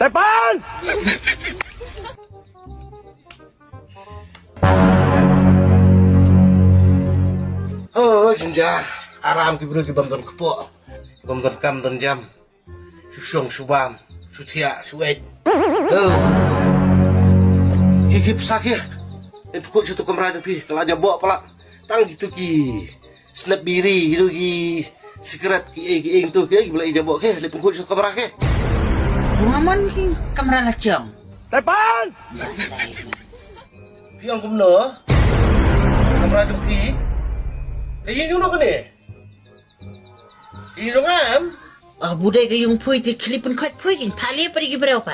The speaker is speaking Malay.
Depan! Oh, jenja, aram kibru di bamton kepo, bamton kam ton jam, susung subam, sutia suet. Oh, hikip sakit. Pukul satu kamera tu kalau ada bawa pula, tang gitu ki, snap biri gitu ki, secret ki tu ki, boleh ija bawa ke, pukul satu kamera ke. Ngaman ki kamera lacang. Depan! Piang kumno, kamera tu ki. Ini juga kan ni? Ini juga am? Budai ke yung pui ti klipun kot pui kin pali pergi berapa?